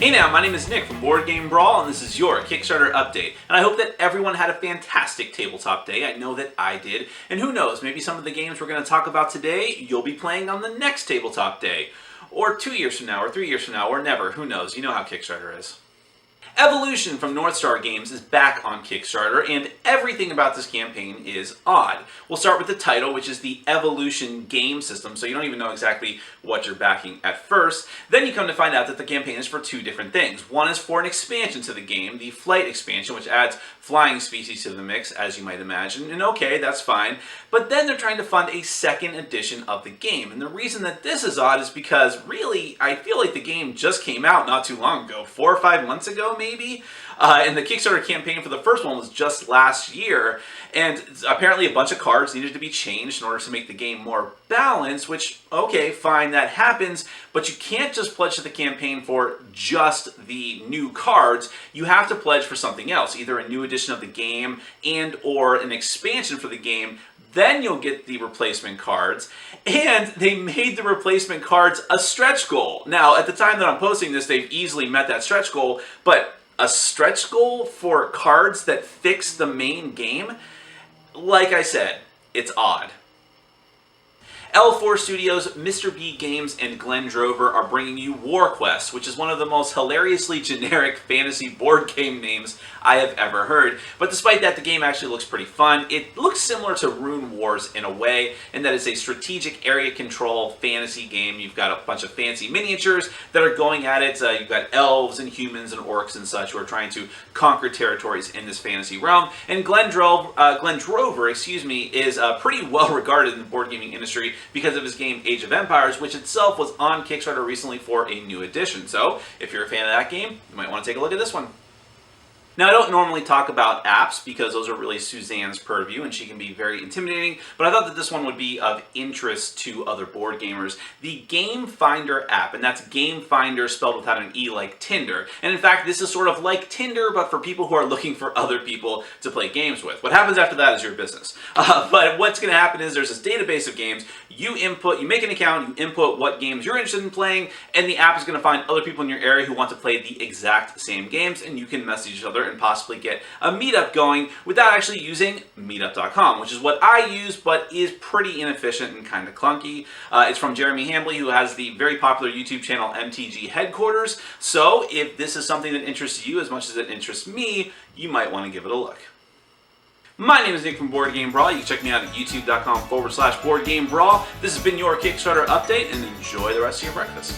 Hey now, my name is Nick from Board Game Brawl, and this is your Kickstarter update. And I hope that everyone had a fantastic tabletop day. I know that I did. And who knows, maybe some of the games we're going to talk about today, you'll be playing on the next tabletop day. Or 2 years from now, or 3 years from now, or never. Who knows? You know how Kickstarter is. Evolution from North Star Games is back on Kickstarter, and everything about this campaign is odd. We'll start with the title, which is the Evolution game system, so you don't even know exactly what you're backing at first. Then you come to find out that the campaign is for two different things. One is for an expansion to the game, the Flight expansion, which adds flying species to the mix, as you might imagine, and okay, that's fine. But then they're trying to fund a second edition of the game, and the reason that this is odd is because, really, I feel like the game just came out not too long ago, 4 or 5 months ago, maybe? And the Kickstarter campaign for the first one was just last year, and apparently a bunch of cards needed to be changed in order to make the game more balanced, which, okay, fine, that happens, but you can't just pledge to the campaign for just the new cards. You have to pledge for something else, either a new edition of the game and or an expansion for the game. Then you'll get the replacement cards, and they made the replacement cards a stretch goal. Now, at the time that I'm posting this, they've easily met that stretch goal, but a stretch goal for cards that fix the main game? Like I said, it's odd. L4 Studios, Mr. B Games, and Glenn Drover are bringing you War Quest, which is one of the most hilariously generic fantasy board game names I have ever heard. But despite that, the game actually looks pretty fun. It looks similar to Rune Wars in a way, in that it's a strategic area control fantasy game. You've got a bunch of fancy miniatures that are going at it. You've got elves and humans and orcs and such who are trying to conquer territories in this fantasy realm. And Glenn Drover, is pretty well regarded in the board gaming industry because of his game Age of Empires, which itself was on Kickstarter recently for a new edition. So, if you're a fan of that game, you might want to take a look at this one. Now, I don't normally talk about apps because those are really Suzanne's purview and she can be very intimidating, but I thought that this one would be of interest to other board gamers. The Game Finder app, and that's Game Finder spelled without an E like Tinder. And in fact, this is sort of like Tinder, but for people who are looking for other people to play games with. What happens after that is your business. But what's going to happen is there's this database of games. You make an account, you input what games you're interested in playing, and the app is going to find other people in your area who want to play the exact same games, and you can message each other and possibly get a meetup going without actually using meetup.com, which is what I use, but is pretty inefficient and kind of clunky. It's from Jeremy Hambley, who has the very popular YouTube channel MTG Headquarters, so if this is something that interests you as much as it interests me, you might want to give it a look. My name is Nick from Board Game Brawl. You can check me out at youtube.com/BoardGameBrawl. This has been your Kickstarter update, and enjoy the rest of your breakfast.